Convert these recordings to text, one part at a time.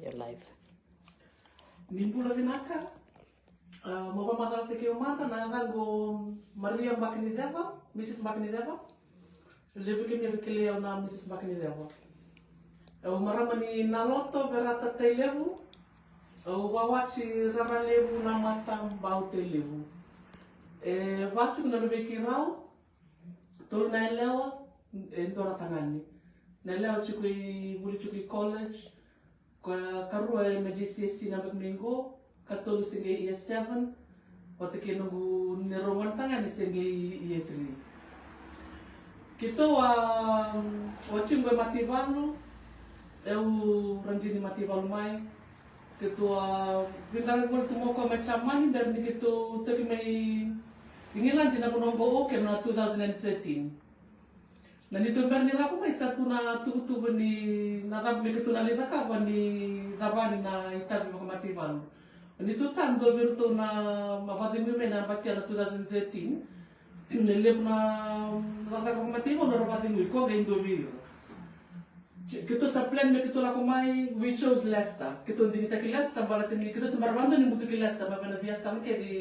your life. Nimbula vinaka. Mapa matal teke umata na ngago Maria Makinideva, Mrs. Makinideva. Lebu kemi rikileo na Mrs. Makinideva. Marama ni naloto berata te lebu. Wawachi rara lebu na matam bau te lebu. Watu kuna rubeki rau. Tolu na elewa. Ndora tangani. Na elewa chukui buli chukui college. Kwa karua MGCSE na Mingo. Katolu singe year 7, watake nungu nirongan tangan singe year 3. Kito wachimbe Mativalu, eu ranjini Mativalu mai. Kito bintang gol tumoko macam mani dari kito toki mai ingilan tina kunongo oke na 2013. Na nito berni laku mai satu na tubu ni nakab me kito na litaka ni dabani na itabi ko Mativalu. Nito tan do berto na mabati mi na bakya na 2013 nilip na tata ko Mativalu na mabati mi ko gain do bir. Kito sa plan me kito la ko mai we chose Leicester. Kito hindi kita ki Leicester balat ni kito sa Marbando ni buto ki Leicester mabana biasa ke di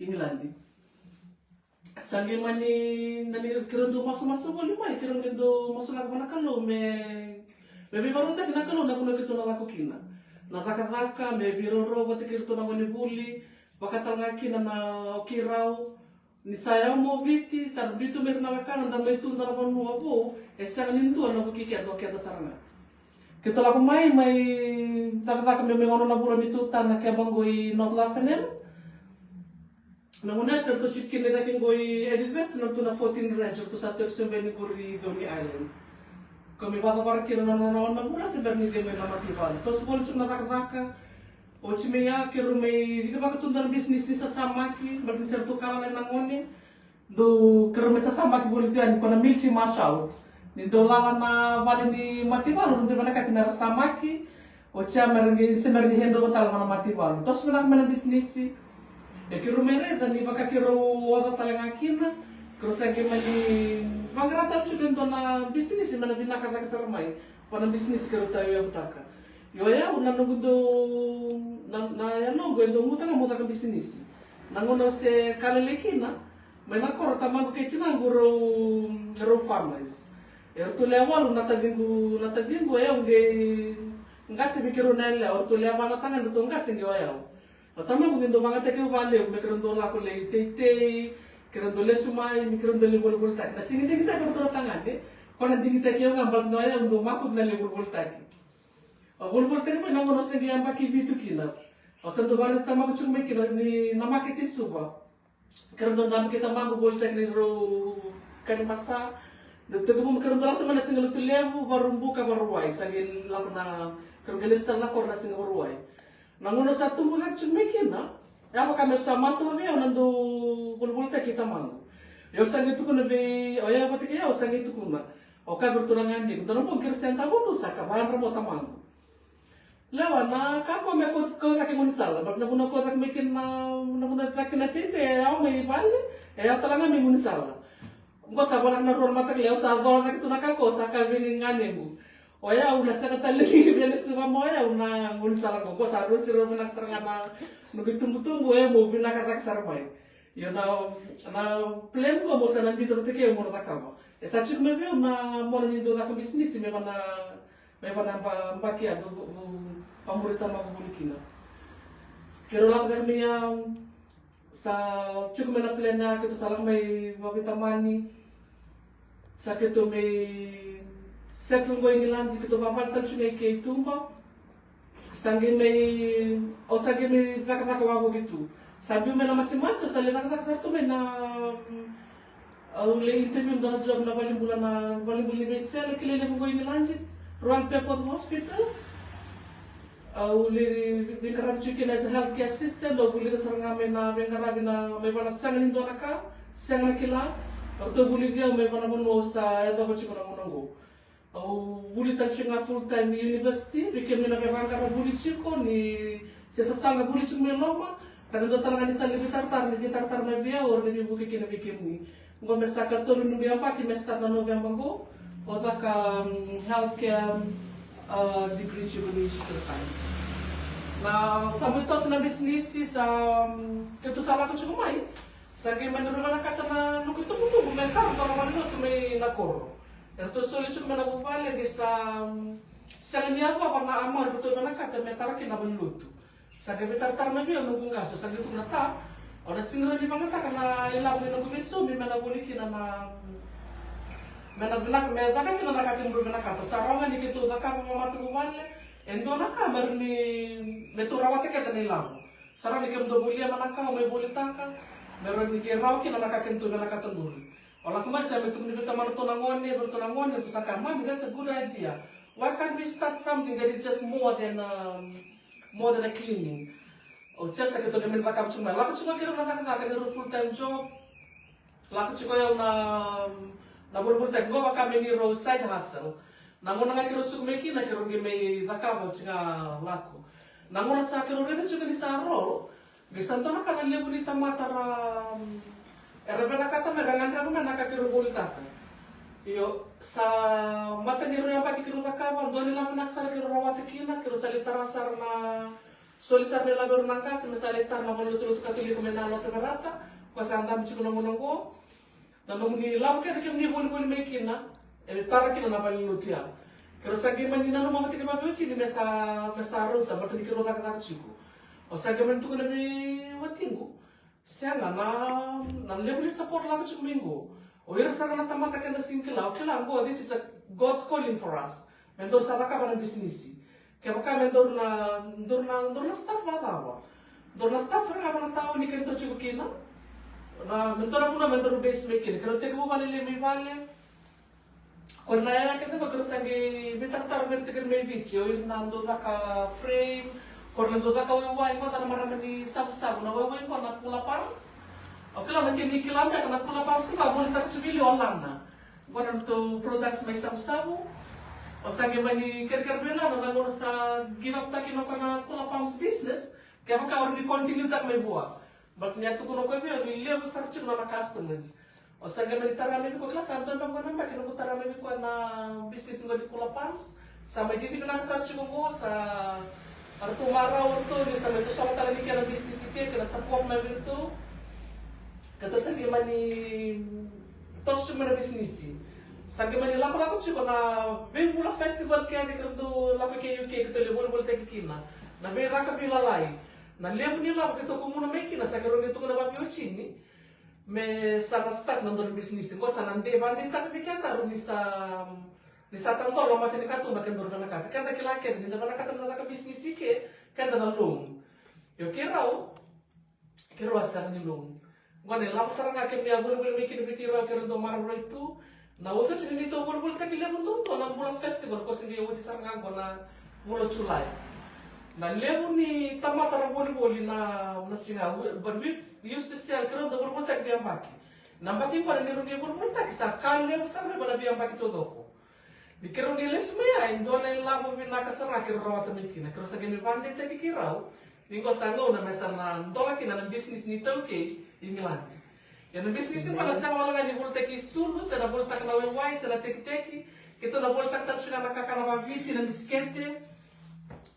England. Sange mani nani kiro do maso ko limai kiro do maso la ko na kalo me baru tak na kalo na kuno kito na la ko kina. Nataka me biroro bote kirto na ngoni buli bakatanga kina na kirau ni saya mo biti sarbitu mer na wakana dan metu na panu abo esang nintu na bukiki ato kya tasarna kito la ko mai taka me ngono na bula bitu tan na kya bangoi not lafenem na ngona serto chipkin na kin goi edit west na tu na 14 range to sa teksumbe ni kuri Doni Island. Kami bata para kira na mura sebenarnya dia main Mativalu. Terus boleh cuma taka o chimeya kiro may di ba katundar bisnis ni sasama ki bagni serto kala na ngoni do kiro may sasama ki boleh tiyan ko na milsi match out. Ni dolala na bali ni Mativalu hindi ba nakatina sama ki o cha merengi sebenarnya hendo batal na Mativalu. Terus mana bisnis si kiro may reda ni baka kiro wada talang akina. Terus lagi mali mangrata juga untuk na bisnis mana bina kata kesermai, pada bisnis kalau tahu ya butaka. Yo ya, unan nunggu na ya nunggu itu mutaka bisnis. Nangono se kali leki na, mana kor tamang kecina guru farmers. Ya tu lewal natagingu ya nggak sih pikiru nela, tu lewal natangan itu nggak sih ya. Tamang begitu banget teki balik, pikiran tu laku lei tete. Kira dole sumai, mikir dole bol tak. Nasi kita kontrol tangan deh. Kalau nanti kita kira ngambil noya untuk makut dole bol tak. Bol tak ni mana segi yang pakai bitu kina. Asal tu baru tamak cuma kira ni nama kita suba. Kira dole nama kita maku bol tak ni ro kan masa. Detik aku mikir dole tu mana single tu lebu baru buka baru wai. Sagi laku na kira gelistar na korna single baru wai. Nangono satu bulan cuma kina. Ya apa kami sama tu ni, orang tu bul tak kita mangu. Ya usang itu kuna be, ya apa tiga ya usang itu kuna. Oka berturangan ni, kita nampak Kristen tahu tu saka bahan ramo tamangu. Lawan na kapo me kau tak munsal, bat na kau tak bikin na tak na tete, ya me balik, ya talanga me munsal. Engkau sabar na ruang mata kau sabar tak tu nak kau saka bini ngane mu. Oya una saka talagi biar semua moya una munsal kau sabar ciro nak serangan nunggu tunggu ya mau bina kata sarmai. Yo na plan ko mo sa nandito te ke mo nakama. Esa chik me na mo ni do na bisnis me mana paki ado pamurita mabulikina. Kero lang kami sa chik me na plan na kito salang may mabitamani sa kito may settle go ingilan kito papaltan chune ke tumba. Sangi may kata wago gitu. Sabi may na masimas, salita kata sarto may na le interview na job na balimbul ni Bessel kilele ko ini lanjut Royal Pepper Hospital. Le bingkarab chicken as a healthcare assistant o buli saranga may na bingkarab na may bana sangin do naka, sang kila. Orto buli dia may bana mo sa edo ko chiko na monongo. Buli talchinga full time university, bikin mina kebangka buli chiko ni sesasanga buli chiko meloma, karena do talaga ni sa libitartar may via or ni buki kina bikin ni. Ngo mesaka tolu nubi apa ki mesta na November go, o ka healthcare degree juga di social science. Nah, sampai tos na bisnis sa ketu salah ko juga mai. Sagi menurut mana kata na nuk itu butuh komentar kalau mana tu may nakor. Itu sulit juga mana bupale di sa niya ko apa na amor betul mana kata metar kina belutu. Sagi metar tar na bilang nunggu ngaso sagi tu nata. Ora singra di mana kata na ilang ni nunggu beso mi mana boleh kina na mana benak meda kan kina nakakin berbena kata saranga ni kitu nakap mamatu bupale. Endo nakabar ni meturawate kata nilang. Sarang ni kemdo bulia manaka may bulitangka. Meron ni kiraw kina nakakentu na nakatulur. Ola kuma sa metu ni bita marutunangon ni bertunangon ni sa kama that's a good idea. Why can't we start something that is just more than a cleaning? O just like ito namin rakam cuma. Laku cuma kira nakakata kena full time job. Laku cuma yung na bulbultek go baka may ni side hustle. Nanguna nga kiro sumeki na kiro ni may rakabo chinga laku. Nanguna sa kiro rito juga ni sa role. Bisanto na kana liya bonita matara erebe na kata merangan kano na nakakiro bolita. Iyo sa mata ni roya pa kiro rakabo doni lang naksala kiro rawate kina kiro salita rasar na solisar nila beru nangkas misalita na malutulut katuli ko menalo temerata kasi andam chiko na monongo. Namun ni labu kaya kiro ni boli may kina para kina na palilutia. Kero sagi manina no mamati kima biuchi ni mesa ruta bato ni kiro taka chiko. O sagi man tuko na bi watingo. Sianga na lebu ni support labu chiko mingo. O ira sanga na tamata kenda singkila. Okay lang go, this is a God's calling for us. Mendor sa taka ba na businessi. Kaya baka mendor na start ba tawa. Dor na start sa nga na tao ni kento chiko kina. Na mendor na mendor base making. Kero teko mo balile may vale. Karena ya kita bakal sangi bitar bertikir may video nando ka frame karena nando ka wawain ko tanah marami ni sab na wawain ko na pula pars okay lang nakini kilam ya na pula pars ka boleh tak cumili online na gua to products may sab o sangi mani ker bela na nando sa ginap ta kino kana pula pars business kaya maka orang di continue tak may buat but niya to kuno ko bi liya search na customers. O sa ganun itarami ko kelas anton bang kono mbak kino tarami ko na business ngo di Kula Palms sa may dito na search ko mo sa arto maraw to ni sa may to sa talaga kaya business ite kaya sa pong may dito kato sa gima ni tos chuma na business sa gima ni lapo ko na may mula festival kaya di ko lapo kay UK kito lebol te kina na may raka bilalay na lebo ni lapo kito ko muna may kina sa garo nito ko na babiyo chini me sana start nandun business ko sa nande bandi tak bikata ro ni sa tanto lama tini katu na kendor na kata kanda kilake ni na kata na ka business ke kanda na long yo kirao asar ni long ngone lam sarang akem ni abul bul mikir bikira kero do marro itu na usa chini to bul tak ile mun to na bulan festival ko singi uji sarang ko na mulo chulai na lebu ni tamatara boli na singa but we used to sell kero do bul tak biang baki nambaki para ni rugi bul tak sa kale sarang bala biang baki todo ko dikero ni les maya indo na labo binakasara kero rawat mikina kero sa gini bandi te kikirao ningo sango na mesa na ndola kina na business ni toke England ya na business mo na sa wala ni bul tak isulu sa na bul tak na wai sa na teki kito na bul tak siya nakakana viti na diskete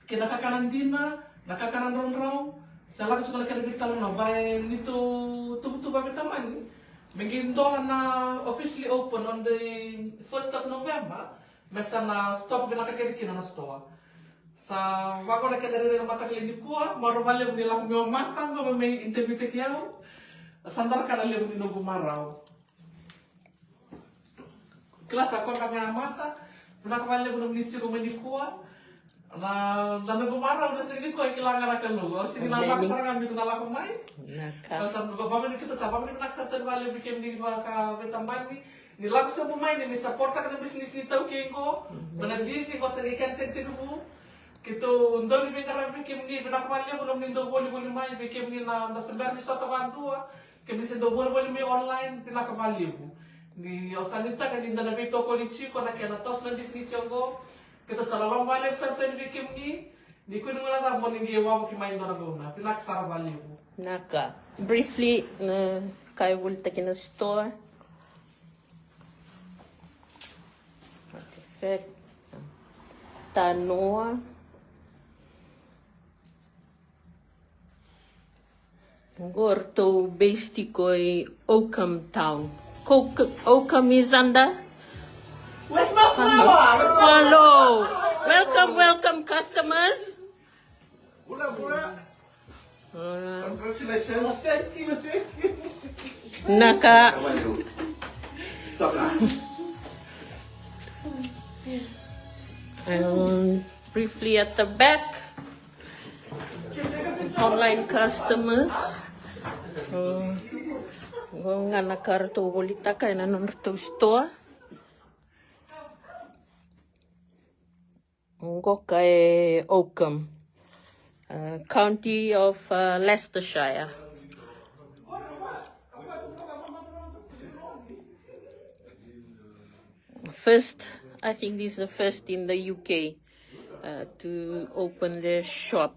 kina kakanandina nakakanan ron sa lakas ko nakana bitang na bay nito tubutuba bitamani Megindola na officially open on the 1st of November mesa na stop binakakiriki na store sa wako na kanariri na matakli ni kuwa marumali mo nila kung matang ko may interview tekiyaw sandar ka na liyo ni gumaraw kelas ako na nga mata binakabali mo nung nisi ko may ni kuwa na gumaraw na sige ko ay kailangan na kalugo sige na pakasarang kami kung nalakumay sa pagbabamin kita sa pagbamin nagsatan bali bikin di ka betamani nilakso mo may ni supporta ka ng business ni tao ko managditi ko sa ikan tentino mo kito ndoli be karabi kim ni binakapalya mo nung nindo boli may bikim ni na nasabar ni sa tawantua kami sa do boli may online pinakapalya mo ni osalita ka ni nabito ko ni chiko na kaya natos ng business yung ko kito sa lalong bali sa tayo bikim ni ko nung nata mo ni giwa mo kimay do na guna pinaksara bali mo naka briefly kayo wulta kina store Tanoa. Gorto basically Oakham town. Oakham is under. Where's my flower? Hello. Welcome customers. Congratulations. Thank you. Naka. How are you? Toka. And briefly at the back, online customers. Nga nakarto volita kay nanorto store. Ngo kay Oakham, county of Leicestershire. First, I think this is the first in the UK to open their shop.